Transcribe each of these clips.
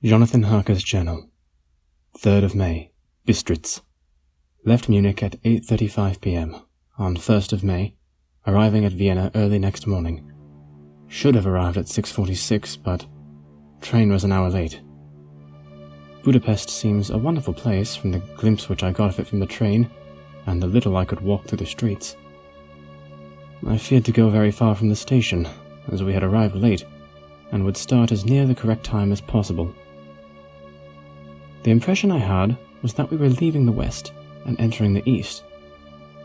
Jonathan Harker's Journal. 3rd of May, Bistritz. Left Munich at 8:35 p.m. on 1st of May, arriving at Vienna early next morning. Should have arrived at 6:46, but train was an hour late. Budapest seems a wonderful place from the glimpse which I got of it from the train, and the little I could walk through the streets. I feared to go very far from the station, as we had arrived late, and would start as near the correct time as possible. The impression I had was that we were leaving the west and entering the east.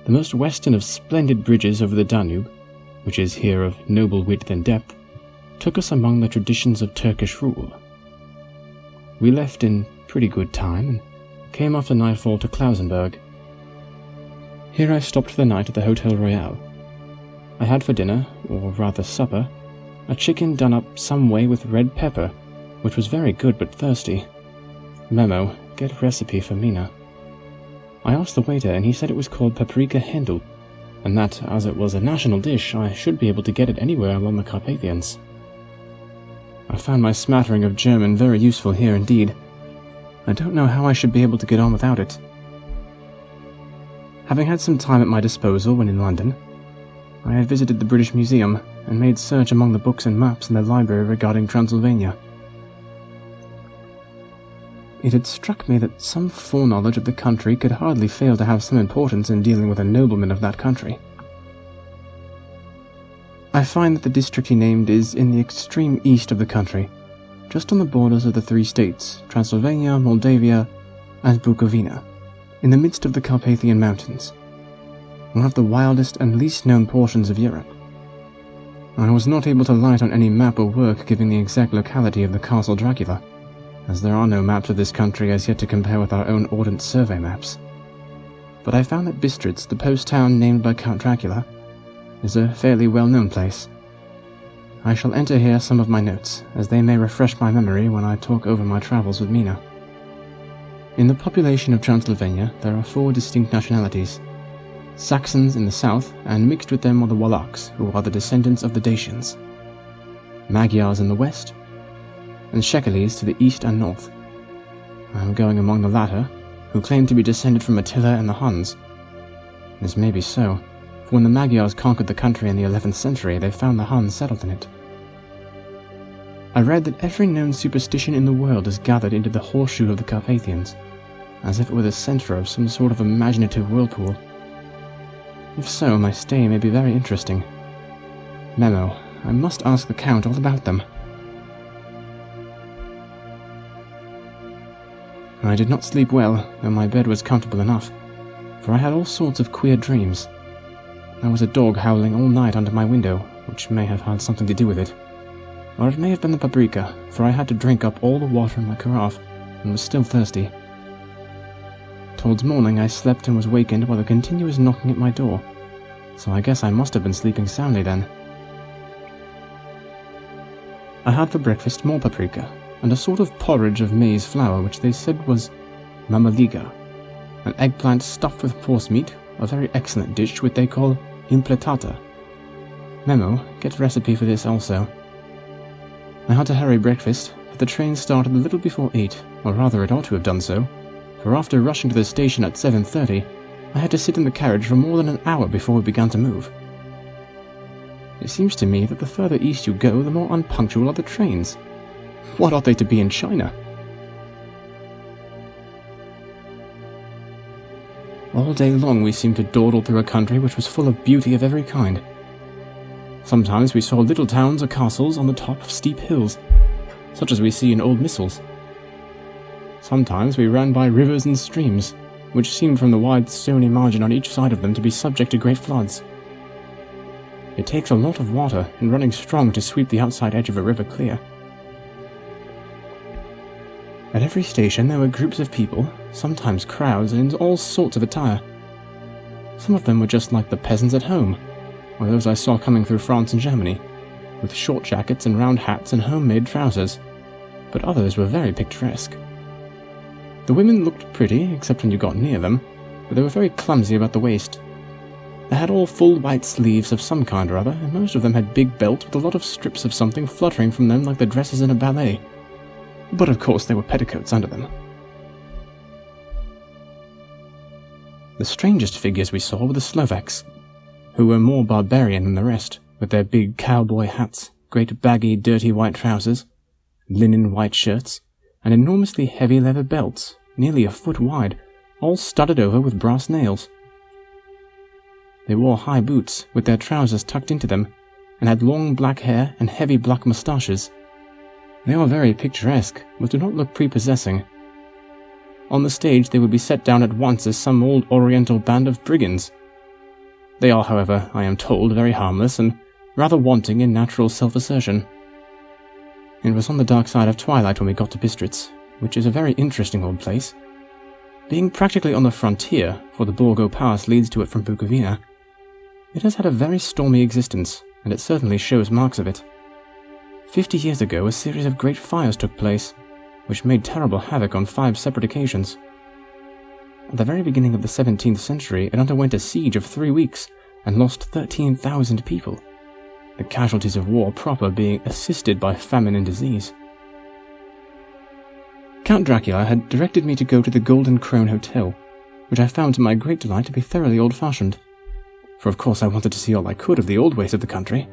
The most western of splendid bridges over the Danube, which is here of noble width and depth, took us among the traditions of Turkish rule. We left in pretty good time and came after nightfall to Klausenberg. Here I stopped for the night at the Hotel Royal. I had for dinner, or rather supper, a chicken done up some way with red pepper, which was very good but thirsty. Memo, get recipe for Mina. I asked the waiter and he said it was called paprika hendel, and that, as it was a national dish, I should be able to get it anywhere along the Carpathians. I found my smattering of German very useful here indeed. I don't know how I should be able to get on without it. Having had some time at my disposal when in London, I had visited the British Museum and made search among the books and maps in the library regarding Transylvania. It had struck me that some foreknowledge of the country could hardly fail to have some importance in dealing with a nobleman of that country. I find that the district he named is in the extreme east of the country, just on the borders of the three states, Transylvania, Moldavia, and Bukovina, in the midst of the Carpathian Mountains, one of the wildest and least known portions of Europe. I was not able to light on any map or work giving the exact locality of the Castle Dracula, as there are no maps of this country as yet to compare with our own Ordnance Survey maps. But I found that Bistritz, the post town named by Count Dracula, is a fairly well-known place. I shall enter here some of my notes, as they may refresh my memory when I talk over my travels with Mina. In the population of Transylvania there are 4 distinct nationalities: Saxons in the south, and mixed with them are the Wallachs, who are the descendants of the Dacians; Magyars in the west, and Shekeles to the east and north. I am going among the latter, who claim to be descended from Attila and the Huns. This may be so, for when the Magyars conquered the country in the 11th century, they found the Huns settled in it. I read that every known superstition in the world is gathered into the horseshoe of the Carpathians, as if it were the center of some sort of imaginative whirlpool. If so, my stay may be very interesting. Memo, I must ask the Count all about them. I did not sleep well, though my bed was comfortable enough, for I had all sorts of queer dreams. There was a dog howling all night under my window, which may have had something to do with it. Or it may have been the paprika, for I had to drink up all the water in my carafe, and was still thirsty. Towards morning I slept and was wakened by the continuous knocking at my door, so I guess I must have been sleeping soundly then. I had for breakfast more paprika, and a sort of porridge of maize flour which they said was mamaliga, an eggplant stuffed with forcemeat, a very excellent dish which they call impletata. Memo, get a recipe for this also. I had to hurry breakfast, but the train started a little before 8, or rather it ought to have done so, for after rushing to the station at 7:30, I had to sit in the carriage for more than an hour before we began to move. It seems to me that the further east you go, the more unpunctual are the trains. What ought they to be in China? All day long we seemed to dawdle through a country which was full of beauty of every kind. Sometimes we saw little towns or castles on the top of steep hills, such as we see in old missals. Sometimes we ran by rivers and streams, which seemed from the wide stony margin on each side of them to be subject to great floods. It takes a lot of water and running strong to sweep the outside edge of a river clear. At every station there were groups of people, sometimes crowds, and in all sorts of attire. Some of them were just like the peasants at home, or those I saw coming through France and Germany, with short jackets and round hats and homemade trousers, but others were very picturesque. The women looked pretty, except when you got near them, but they were very clumsy about the waist. They had all full white sleeves of some kind or other, and most of them had big belts with a lot of strips of something fluttering from them like the dresses in a ballet. but of course there were petticoats under them. The strangest figures we saw were the Slovaks, who were more barbarian than the rest, with their big cowboy hats, great baggy dirty white trousers, linen white shirts, and enormously heavy leather belts, nearly a foot wide, all studded over with brass nails. They wore high boots, with their trousers tucked into them, and had long black hair and heavy black moustaches. They are very picturesque, but do not look prepossessing. On the stage they would be set down at once as some old oriental band of brigands. They are, however, I am told, very harmless and rather wanting in natural self-assertion. It was on the dark side of twilight when we got to Bistritz, which is a very interesting old place. Being practically on the frontier, for the Borgo Pass leads to it from Bukovina, it has had a very stormy existence, and it certainly shows marks of it. 50 years ago, a series of great fires took place, which made terrible havoc on 5 separate occasions. At the very beginning of the 17th century, it underwent a siege of 3 weeks and lost 13,000 people, the casualties of war proper being assisted by famine and disease. Count Dracula had directed me to go to the Golden Crone Hotel, which I found to my great delight to be thoroughly old-fashioned, for of course I wanted to see all I could of the old ways of the country.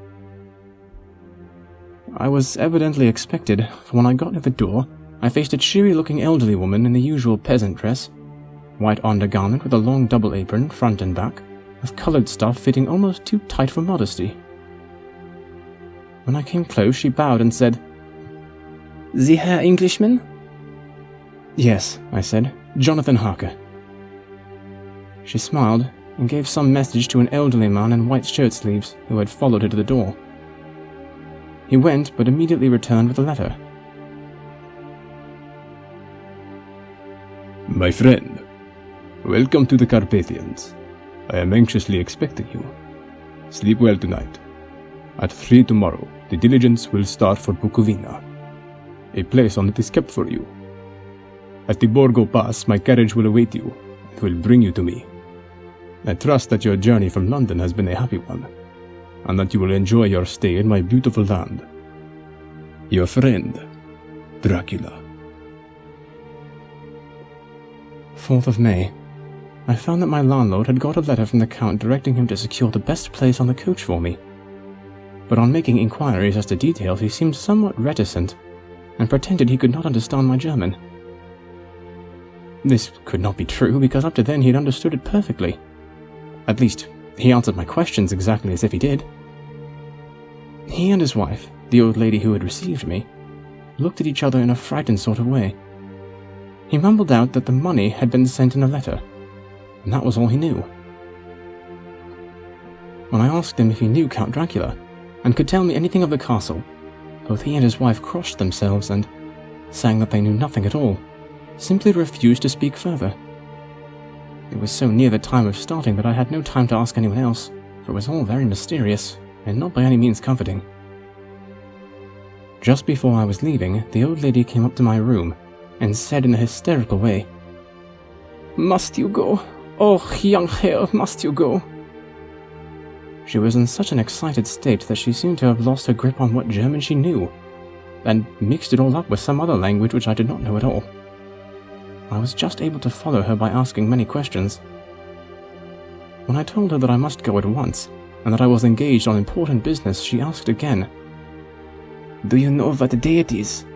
I was evidently expected, for when I got near the door, I faced a cheery-looking elderly woman in the usual peasant dress, white undergarment with a long double apron, front and back, of coloured stuff fitting almost too tight for modesty. When I came close, she bowed and said, "The Herr Englishman?" "Yes," I said, "Jonathan Harker." She smiled and gave some message to an elderly man in white shirt sleeves who had followed her to the door. He went, but immediately returned with a letter. My friend, welcome to the Carpathians. I am anxiously expecting you. Sleep well tonight. At 3 tomorrow, the diligence will start for Bukovina. A place on it is kept for you. At the Borgo Pass, my carriage will await you and will bring you to me. I trust that your journey from London has been a happy one, and that you will enjoy your stay in my beautiful land. Your friend, Dracula. 4th of May. I found that my landlord had got a letter from the Count directing him to secure the best place on the coach for me. But on making inquiries as to details, he seemed somewhat reticent, and pretended he could not understand my German. This could not be true, because up to then he had understood it perfectly. At least, he answered my questions exactly as if he did. He and his wife, the old lady who had received me, looked at each other in a frightened sort of way. He mumbled out that the money had been sent in a letter, and that was all he knew. When I asked him if he knew Count Dracula, and could tell me anything of the castle, both he and his wife crossed themselves and, saying that they knew nothing at all, simply refused to speak further. It was so near the time of starting that I had no time to ask anyone else, for it was all very mysterious, and not by any means comforting. Just before I was leaving, the old lady came up to my room, and said in a hysterical way, "Must you go? Oh, young Herr, must you go?" She was in such an excited state that she seemed to have lost her grip on what German she knew, and mixed it all up with some other language which I did not know at all. I was just able to follow her by asking many questions. When I told her that I must go at once, and that I was engaged on important business, she asked again, "Do you know what day it is?"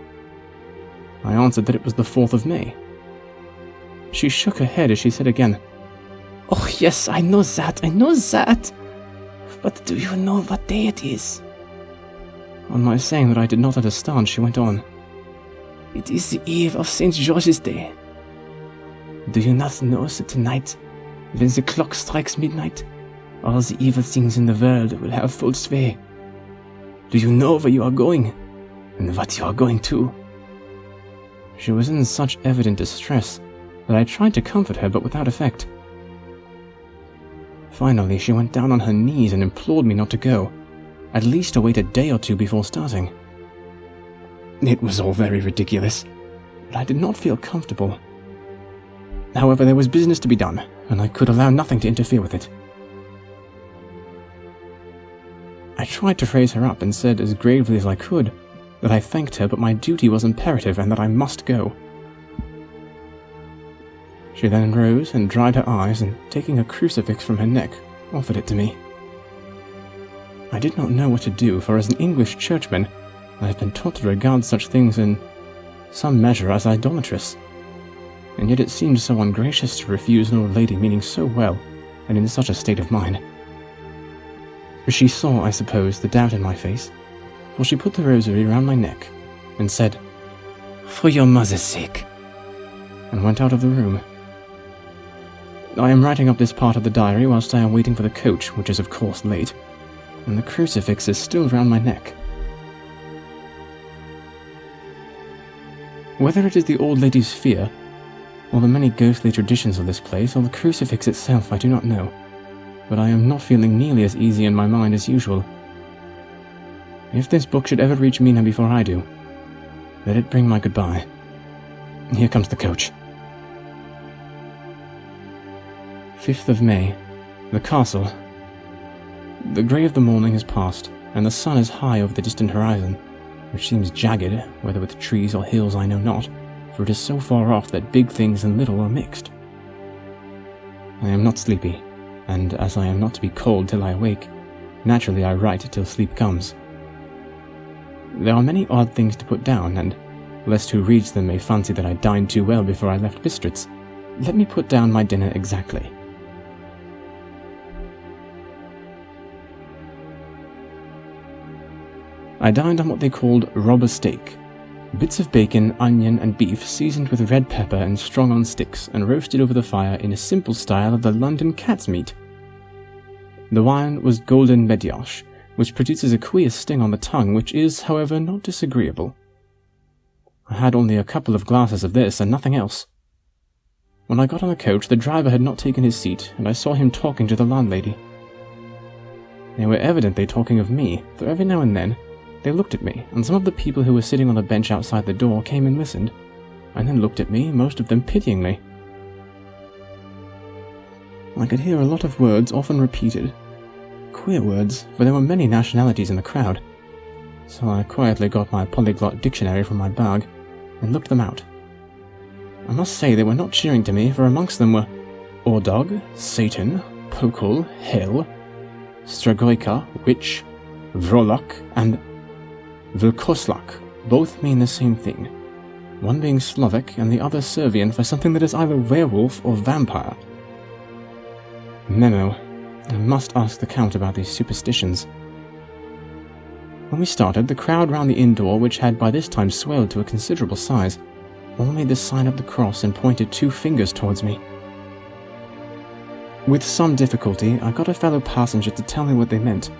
I answered that it was the 4th of May. She shook her head as she said again, "Oh yes, I know that. But do you know what day it is?" On my saying that I did not understand, she went on, "It is the eve of St. George's Day. Do you not know that tonight, when the clock strikes midnight, all the evil things in the world will have full sway? Do you know where you are going, and what you are going to?" She was in such evident distress that I tried to comfort her, but without effect. Finally, she went down on her knees and implored me not to go, at least to wait a day or 2 before starting. It was all very ridiculous, but I did not feel comfortable. However, there was business to be done, and I could allow nothing to interfere with it. I tried to raise her up and said as gravely as I could, that I thanked her, but my duty was imperative and that I must go. She then rose and dried her eyes, and taking a crucifix from her neck, offered it to me. I did not know what to do, for as an English churchman, I have been taught to regard such things in some measure as idolatrous, and yet it seemed so ungracious to refuse an old lady meaning so well, and in such a state of mind. She saw, I suppose, the doubt in my face, for she put the rosary round my neck, and said, "For your mother's sake," and went out of the room. I am writing up this part of the diary whilst I am waiting for the coach, which is of course late, and the crucifix is still round my neck. Whether it is the old lady's fear, or the many ghostly traditions of this place, or the crucifix itself, I do not know, but I am not feeling nearly as easy in my mind as usual. If this book should ever reach Mina before I do, let it bring my goodbye. Here comes the coach. 5th of May. The castle. The grey of the morning has passed, and the sun is high over the distant horizon, which seems jagged, whether with trees or hills I know not, for it is so far off that big things and little are mixed. I am not sleepy, and as I am not to be cold till I awake, naturally I write till sleep comes. There are many odd things to put down, and, lest who reads them may fancy that I dined too well before I left Bistritz, let me put down my dinner exactly. I dined on what they called robber steak, bits of bacon, onion, and beef seasoned with red pepper and strung on sticks and roasted over the fire in a simple style of the London cat's meat. The wine was golden medioche, which produces a queer sting on the tongue, which is, however, not disagreeable. I had only a couple of glasses of this and nothing else. When I got on the coach, the driver had not taken his seat, and I saw him talking to the landlady. They were evidently talking of me, for every now and then they looked at me, and some of the people who were sitting on the bench outside the door came and listened, and then looked at me, most of them pityingly. I could hear a lot of words often repeated. Queer words, for there were many nationalities in the crowd. So I quietly got my polyglot dictionary from my bag, and looked them out. I must say they were not cheering to me, for amongst them were Ordog, Satan, Pokol, Hell, Stragoika, Witch, Vrolok, and Vilkoslak. Both mean the same thing, one being Slovak and the other Servian for something that is either werewolf or vampire. Memo. I must ask the Count about these superstitions. When we started, the crowd round the inn door, which had by this time swelled to a considerable size, all made the sign of the cross and pointed 2 fingers towards me. With some difficulty, I got a fellow passenger to tell me what they meant.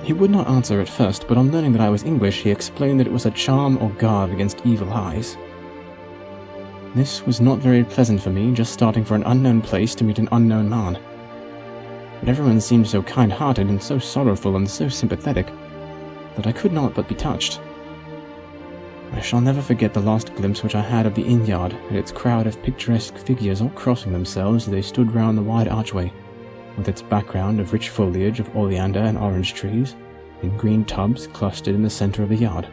He would not answer at first, but on learning that I was English, he explained that it was a charm or guard against evil eyes. This was not very pleasant for me, just starting for an unknown place to meet an unknown man. But everyone seemed so kind-hearted and so sorrowful and so sympathetic that I could not but be touched. I shall never forget the last glimpse which I had of the inn-yard and its crowd of picturesque figures all crossing themselves as they stood round the wide archway, with its background of rich foliage of oleander and orange trees, in green tubs clustered in the centre of the yard.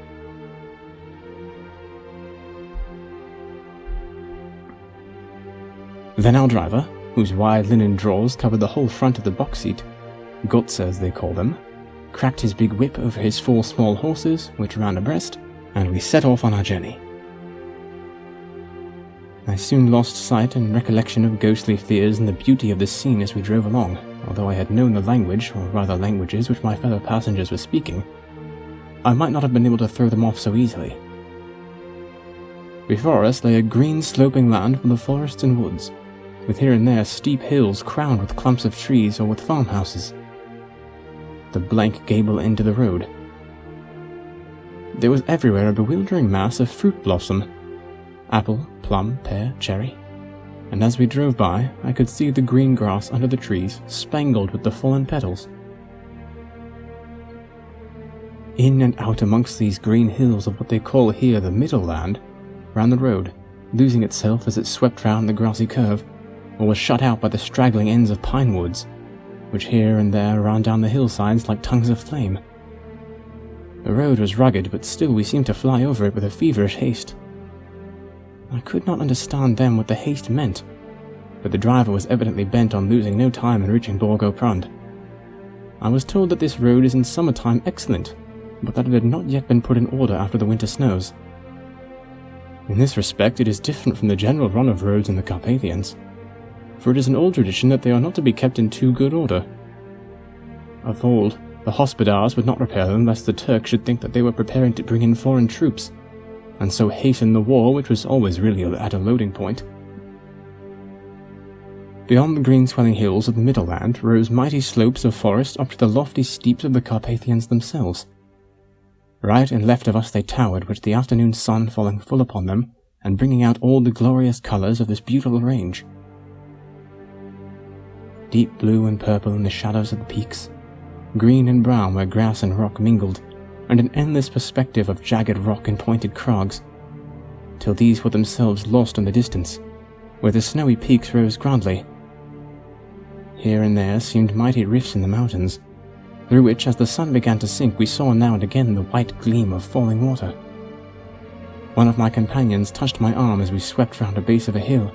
Then our driver, whose wide linen drawers covered the whole front of the box seat, Gotze as they call them, cracked his big whip over his 4 small horses, which ran abreast, and we set off on our journey. I soon lost sight and recollection of ghostly fears and the beauty of the scene as we drove along, although I had known the language, or rather languages, which my fellow passengers were speaking. I might not have been able to throw them off so easily. Before us lay a green sloping land full of forests and woods, with here and there steep hills crowned with clumps of trees or with farmhouses. The blank gable end to the road. There was everywhere a bewildering mass of fruit blossom, apple, plum, pear, cherry, and as we drove by, I could see the green grass under the trees spangled with the fallen petals. In and out amongst these green hills of what they call here the Middle Land, ran the road, losing itself as it swept round the grassy curve, or was shut out by the straggling ends of pine woods, which here and there ran down the hillsides like tongues of flame. The road was rugged, but still we seemed to fly over it with a feverish haste. I could not understand then what the haste meant, but the driver was evidently bent on losing no time in reaching Borgo-Prand. I was told that this road is in summertime excellent, but that it had not yet been put in order after the winter snows. In this respect, it is different from the general run of roads in the Carpathians, for it is an old tradition that they are not to be kept in too good order. Of old, the hospodars would not repair them lest the Turks should think that they were preparing to bring in foreign troops, and so hasten the war which was always really at a loading point. Beyond the green swelling hills of the Middle Land rose mighty slopes of forest up to the lofty steeps of the Carpathians themselves. Right and left of us they towered, with the afternoon sun falling full upon them, and bringing out all the glorious colours of this beautiful range. Deep blue and purple in the shadows of the peaks, green and brown where grass and rock mingled, and an endless perspective of jagged rock and pointed crags, till these were themselves lost in the distance, where the snowy peaks rose grandly. Here and there seemed mighty rifts in the mountains, through which, as the sun began to sink, we saw now and again the white gleam of falling water. One of my companions touched my arm as we swept round the base of a hill,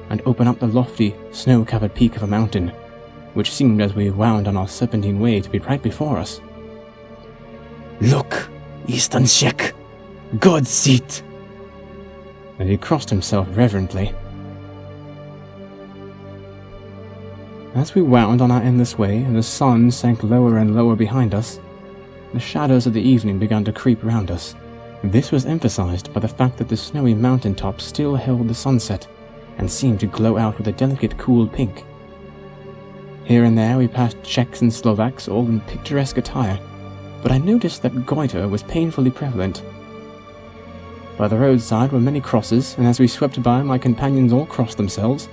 and opened up the lofty, snow-covered peak of a mountain, which seemed as we wound on our serpentine way to be right before us. "Look, Eastern Czech! God seat!" And he crossed himself reverently. As we wound on our endless way, and the sun sank lower and lower behind us, the shadows of the evening began to creep round us. This was emphasized by the fact that the snowy mountain tops still held the sunset, and seemed to glow out with a delicate cool pink. Here and there we passed Czechs and Slovaks, all in picturesque attire, but I noticed that goiter was painfully prevalent. By the roadside were many crosses, and as we swept by, my companions all crossed themselves.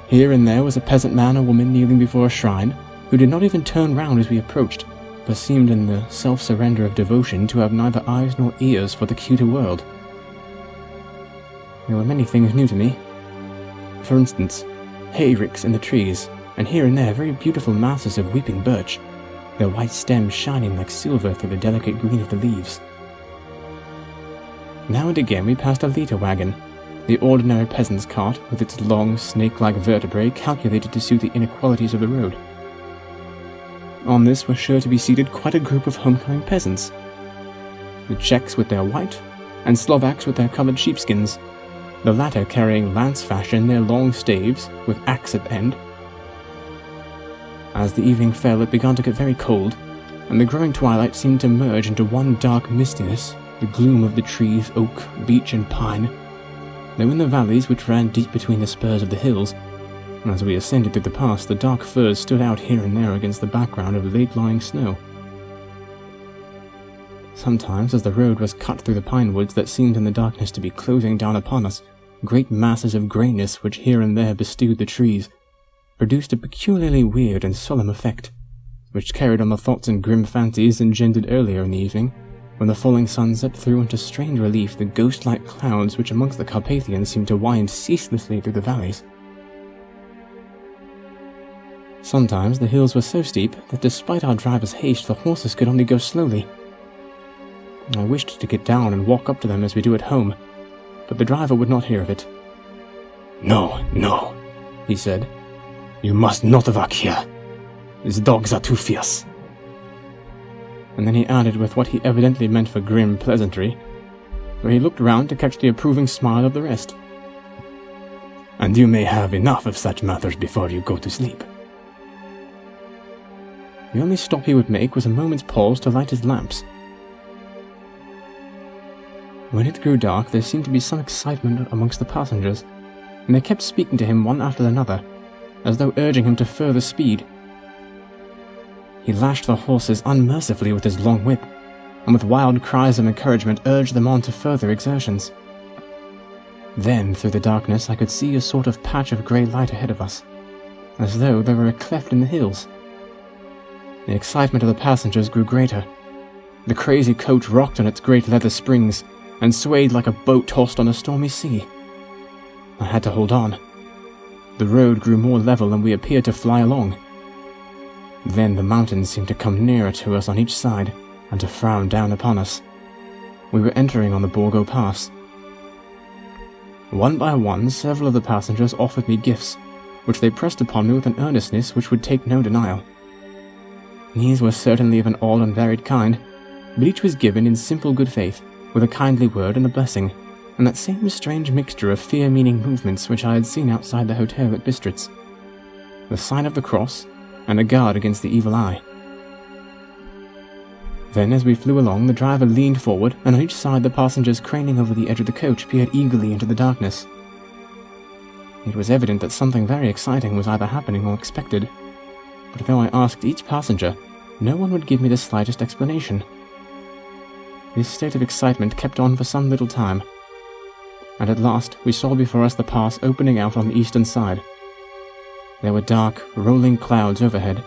Here and there was a peasant man or woman kneeling before a shrine, who did not even turn round as we approached, but seemed in the self-surrender of devotion to have neither eyes nor ears for the cuter world. There were many things new to me. For instance, hayricks in the trees, and here and there very beautiful masses of weeping birch, their white stems shining like silver through the delicate green of the leaves. Now and again we passed a leiter wagon, the ordinary peasant's cart with its long, snake-like vertebrae calculated to suit the inequalities of the road. On this were sure to be seated quite a group of homecoming peasants, the Czechs with their white, and Slovaks with their coloured sheepskins, the latter carrying lance-fashion their long staves, with axe at the end. As the evening fell, it began to get very cold, and the growing twilight seemed to merge into one dark mistiness, the gloom of the trees, oak, beech, and pine, though in the valleys which ran deep between the spurs of the hills, as we ascended through the pass, the dark firs stood out here and there against the background of late-lying snow. Sometimes, as the road was cut through the pine woods that seemed in the darkness to be closing down upon us, great masses of greyness which here and there bestowed the trees, produced a peculiarly weird and solemn effect, which carried on the thoughts and grim fancies engendered earlier in the evening, when the falling sunset threw into strange relief the ghost-like clouds which amongst the Carpathians seemed to wind ceaselessly through the valleys. Sometimes the hills were so steep that despite our driver's haste the horses could only go slowly. I wished to get down and walk up to them as we do at home, but the driver would not hear of it. "No, no," he said. "You must not walk here. These dogs are too fierce." And then he added with what he evidently meant for grim pleasantry, for he looked round to catch the approving smile of the rest. "And you may have enough of such matters before you go to sleep." The only stop he would make was a moment's pause to light his lamps. When it grew dark, there seemed to be some excitement amongst the passengers, and they kept speaking to him one after another, as though urging him to further speed. He lashed the horses unmercifully with his long whip, and with wild cries of encouragement urged them on to further exertions. Then, through the darkness, I could see a sort of patch of grey light ahead of us, as though there were a cleft in the hills. The excitement of the passengers grew greater. The crazy coach rocked on its great leather springs, and swayed like a boat tossed on a stormy sea. I had to hold on. The road grew more level, and we appeared to fly along. Then the mountains seemed to come nearer to us on each side, and to frown down upon us. We were entering on the Borgo Pass. One by one, several of the passengers offered me gifts, which they pressed upon me with an earnestness which would take no denial. These were certainly of an odd and varied kind, but each was given in simple good faith, with a kindly word and a blessing, and that same strange mixture of fear-meaning movements which I had seen outside the hotel at Bistritz. The sign of the cross, and a guard against the evil eye. Then, as we flew along, the driver leaned forward, and on each side the passengers craning over the edge of the coach peered eagerly into the darkness. It was evident that something very exciting was either happening or expected, but though I asked each passenger, no one would give me the slightest explanation. This state of excitement kept on for some little time, and at last we saw before us the pass opening out on the eastern side. There were dark, rolling clouds overhead,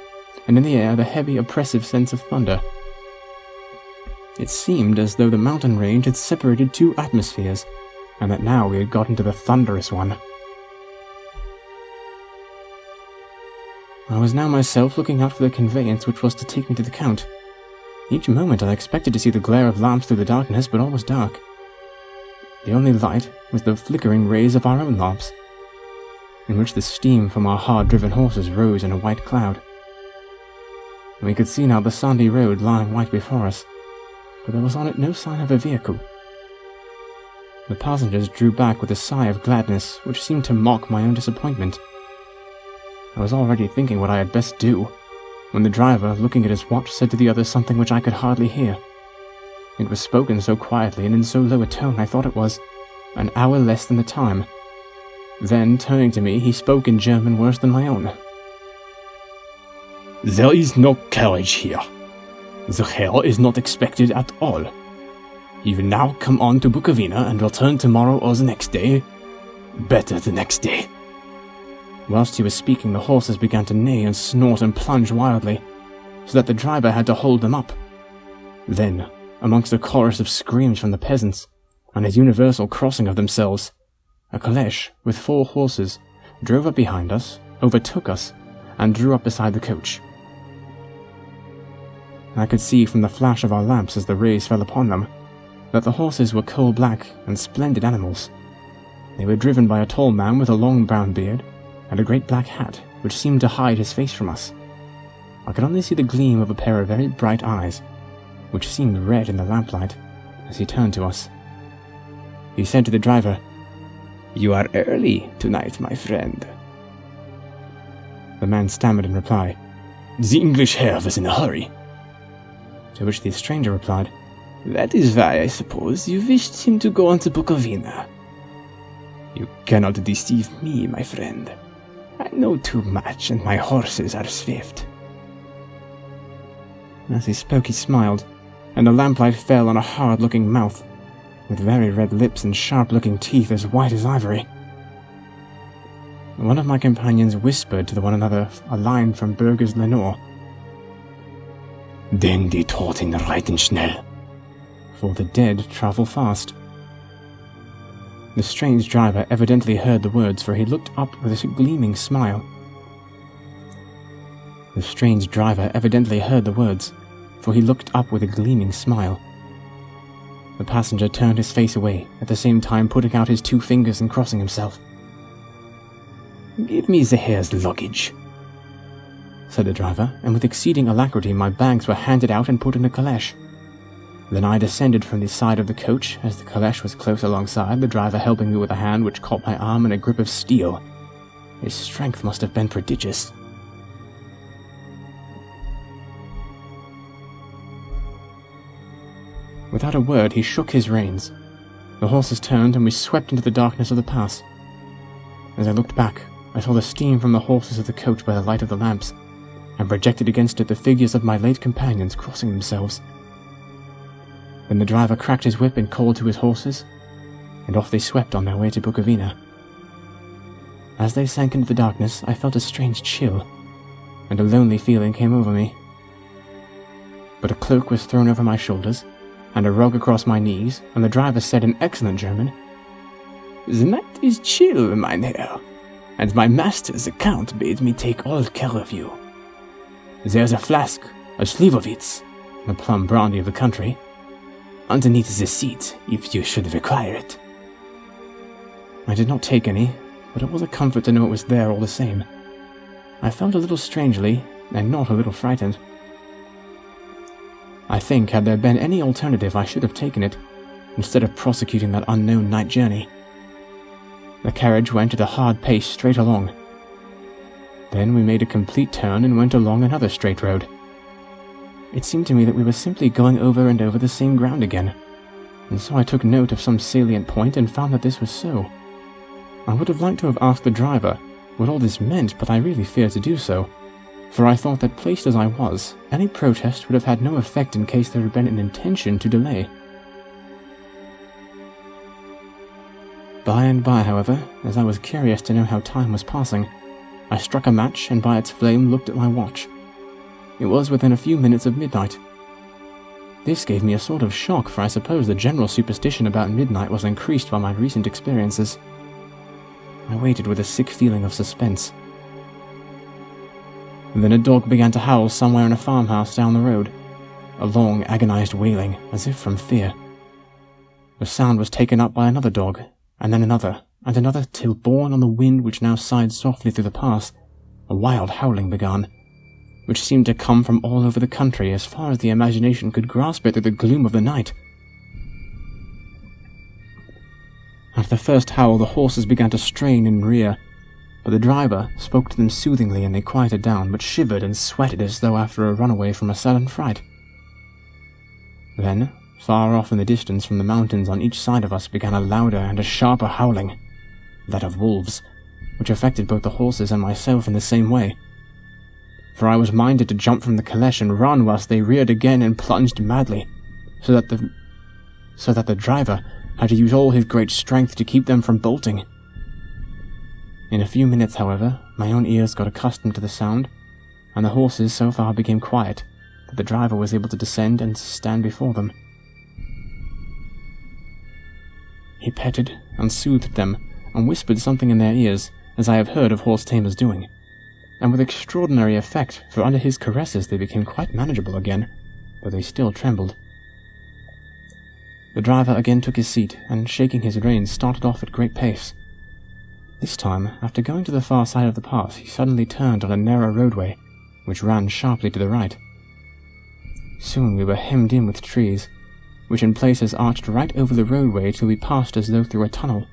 and in the air the heavy, oppressive sense of thunder. It seemed as though the mountain range had separated two atmospheres, and that now we had got into the thunderous one. I was now myself looking out for the conveyance which was to take me to the Count. Each moment I expected to see the glare of lamps through the darkness, but all was dark. The only light was the flickering rays of our own lamps, in which the steam from our hard-driven horses rose in a white cloud. We could see now the sandy road lying white before us, but there was on it no sign of a vehicle. The passengers drew back with a sigh of gladness which seemed to mock my own disappointment. I was already thinking what I had best do, when the driver, looking at his watch, said to the others something which I could hardly hear. It was spoken so quietly and in so low a tone I thought it was an hour less than the time. Then, turning to me, he spoke in German worse than my own. There is no carriage here. The Herr is not expected at all. He will now come on to Bukowina and return tomorrow or the next day. Better the next day. Whilst he was speaking, the horses began to neigh and snort and plunge wildly, so that the driver had to hold them up. Then, amongst a chorus of screams from the peasants, and a universal crossing of themselves, a caleche with 4 horses drove up behind us, overtook us, and drew up beside the coach. I could see from the flash of our lamps as the rays fell upon them, that the horses were coal-black and splendid animals. They were driven by a tall man with a long brown beard, and a great black hat, which seemed to hide his face from us. I could only see the gleam of a pair of very bright eyes, which seemed red in the lamplight, as he turned to us. He said to the driver, "You are early tonight, my friend." The man stammered in reply, The English Herr was in a hurry. To which the stranger replied, "That is why, I suppose, you wished him to go on to Bukowina." You cannot deceive me, my friend. I know too much, and my horses are swift. As he spoke, he smiled, and the lamplight fell on a hard-looking mouth, with very red lips and sharp-looking teeth as white as ivory. One of my companions whispered to one another a line from Bürger's Lenore. Denn die Toten reiten schnell. For the dead travel fast. The strange driver evidently heard the words, for he looked up with a gleaming smile. The passenger turned his face away, at the same time putting out his 2 fingers and crossing himself. "Give me the Herr's luggage," said the driver, and with exceeding alacrity my bags were handed out and put in the caleche. Then I descended from the side of the coach, as the caleche was close alongside, the driver helping me with a hand which caught my arm in a grip of steel. His strength must have been prodigious. Without a word, he shook his reins. The horses turned, and we swept into the darkness of the pass. As I looked back, I saw the steam from the horses of the coach by the light of the lamps, and projected against it the figures of my late companions crossing themselves. Then the driver cracked his whip and called to his horses, and off they swept on their way to Bukowina. As they sank into the darkness, I felt a strange chill, and a lonely feeling came over me. But a cloak was thrown over my shoulders, and a rug across my knees, and the driver said in excellent German, "The night is chill, mein Herr, and my master the Count bade me take all care of you. There's a flask, a Slivovitz, the plum brandy of the country. Underneath the seat, if you should require it. I did not take any, but it was a comfort to know it was there all the same. I felt a little strangely, and not a little frightened. I think had there been any alternative I should have taken it, instead of prosecuting that unknown night journey. The carriage went at a hard pace straight along. Then we made a complete turn and went along another straight road. It seemed to me that we were simply going over and over the same ground again, and so I took note of some salient point and found that this was so. I would have liked to have asked the driver what all this meant, but I really feared to do so, for I thought that placed as I was, any protest would have had no effect in case there had been an intention to delay. By and by, however, as I was curious to know how time was passing, I struck a match and by its flame looked at my watch. It was within a few minutes of midnight. This gave me a sort of shock, for I suppose the general superstition about midnight was increased by my recent experiences. I waited with a sick feeling of suspense. Then a dog began to howl somewhere in a farmhouse down the road, a long, agonized wailing, as if from fear. The sound was taken up by another dog, and then another, till borne on the wind which now sighed softly through the pass, a wild howling began, which seemed to come from all over the country as far as the imagination could grasp it through the gloom of the night. At the first howl, the horses began to strain and rear, but the driver spoke to them soothingly and they quieted down, but shivered and sweated as though after a runaway from a sudden fright. Then, far off in the distance from the mountains on each side of us began a louder and a sharper howling, that of wolves, which affected both the horses and myself in the same way. For I was minded to jump from the caleche and run whilst they reared again and plunged madly, so that the driver had to use all his great strength to keep them from bolting. In a few minutes, however, my own ears got accustomed to the sound, and the horses so far became quiet that the driver was able to descend and stand before them. He petted and soothed them, and whispered something in their ears, as I have heard of horse tamers doing, and with extraordinary effect, for under his caresses they became quite manageable again, though they still trembled. The driver again took his seat, and shaking his reins started off at great pace. This time, after going to the far side of the pass, he suddenly turned on a narrow roadway, which ran sharply to the right. Soon we were hemmed in with trees, which in places arched right over the roadway till we passed as though through a tunnel.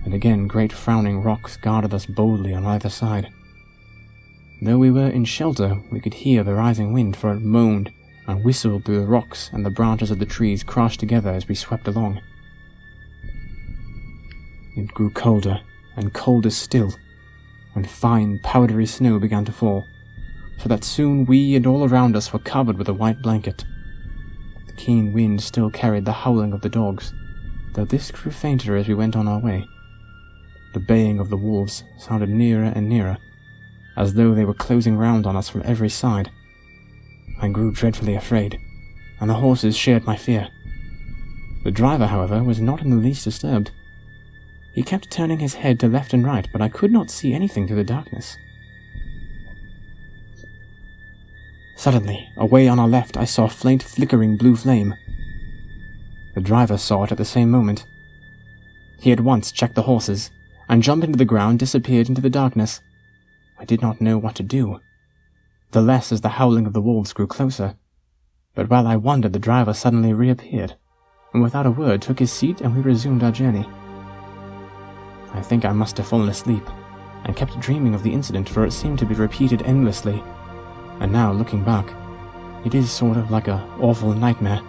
And again great frowning rocks guarded us boldly on either side. Though we were in shelter, we could hear the rising wind, for it moaned and whistled through the rocks, and the branches of the trees crashed together as we swept along. It grew colder and colder still, when fine, powdery snow began to fall, so that soon we and all around us were covered with a white blanket. The keen wind still carried the howling of the dogs, though this grew fainter as we went on our way. The baying of the wolves sounded nearer and nearer, as though they were closing round on us from every side. I grew dreadfully afraid, and the horses shared my fear. The driver, however, was not in the least disturbed. He kept turning his head to left and right, but I could not see anything through the darkness. Suddenly, away on our left, I saw a faint flickering blue flame. The driver saw it at the same moment. He at once checked the horses, and jumping to the ground disappeared into the darkness. I did not know what to do, the less as the howling of the wolves grew closer. But while I wondered, the driver suddenly reappeared, and without a word took his seat, and we resumed our journey. I think I must have fallen asleep, and kept dreaming of the incident, for it seemed to be repeated endlessly, and now, looking back, it is sort of like an awful nightmare.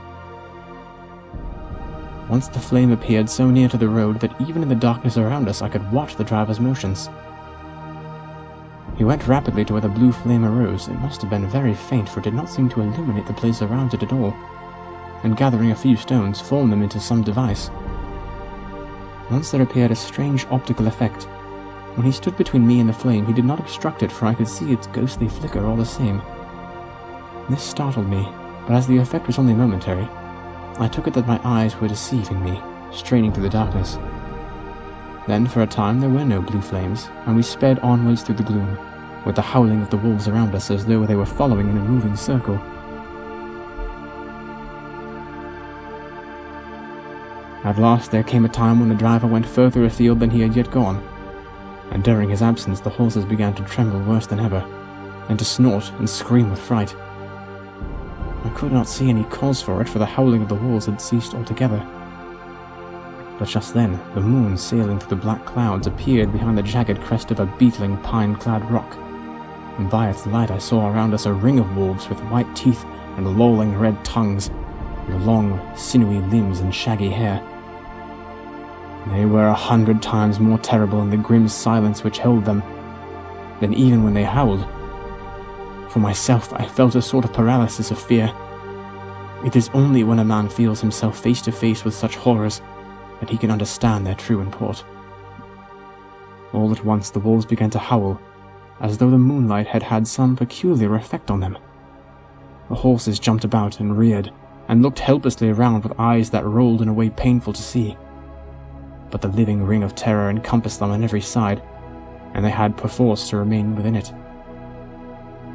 Once the flame appeared so near to the road that even in the darkness around us I could watch the driver's motions. He went rapidly to where the blue flame arose. It must have been very faint, for it did not seem to illuminate the place around it at all, and gathering a few stones, formed them into some device. Once there appeared a strange optical effect. When he stood between me and the flame, he did not obstruct it, for I could see its ghostly flicker all the same. This startled me, but as the effect was only momentary, I took it that my eyes were deceiving me, straining through the darkness. Then, for a time, there were no blue flames, and we sped onwards through the gloom, with the howling of the wolves around us as though they were following in a moving circle. At last there came a time when the driver went further afield than he had yet gone, and during his absence the horses began to tremble worse than ever, and to snort and scream with fright. I could not see any cause for it, for the howling of the wolves had ceased altogether. But just then, the moon sailing through the black clouds appeared behind the jagged crest of a beetling pine-clad rock, and by its light I saw around us a ring of wolves with white teeth and lolling red tongues, with long, sinewy limbs and shaggy hair. They were 100 times more terrible in the grim silence which held them than even when they howled. For myself, I felt a sort of paralysis of fear. It is only when a man feels himself face to face with such horrors that he can understand their true import. All at once the wolves began to howl, as though the moonlight had had some peculiar effect on them. The horses jumped about and reared, and looked helplessly around with eyes that rolled in a way painful to see. But the living ring of terror encompassed them on every side, and they had perforce to remain within it.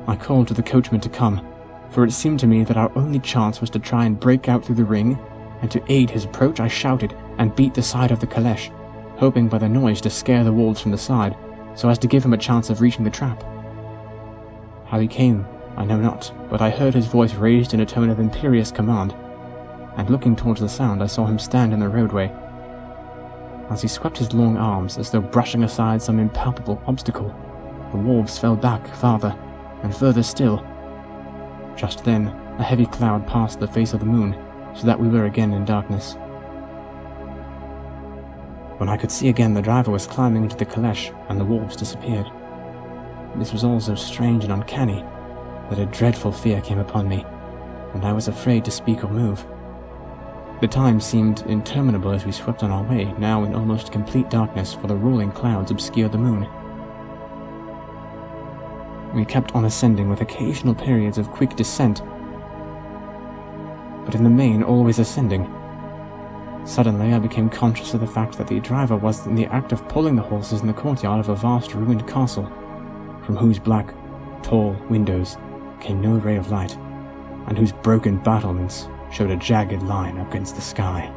I called to the coachman to come, for it seemed to me that our only chance was to try and break out through the ring, and to aid his approach I shouted and beat the side of the caleche, hoping by the noise to scare the wolves from the side, so as to give him a chance of reaching the trap. How he came, I know not, but I heard his voice raised in a tone of imperious command, and looking towards the sound I saw him stand in the roadway. As he swept his long arms as though brushing aside some impalpable obstacle, the wolves fell back farther and further still. Just then, a heavy cloud passed the face of the moon, so that we were again in darkness. When I could see again, the driver was climbing into the caleche, and the wolves disappeared. This was all so strange and uncanny that a dreadful fear came upon me, and I was afraid to speak or move. The time seemed interminable as we swept on our way, now in almost complete darkness, for the rolling clouds obscured the moon. We kept on ascending with occasional periods of quick descent, but in the main always ascending. Suddenly I became conscious of the fact that the driver was in the act of pulling the horses in the courtyard of a vast ruined castle, from whose black, tall windows came no ray of light, and whose broken battlements showed a jagged line against the sky.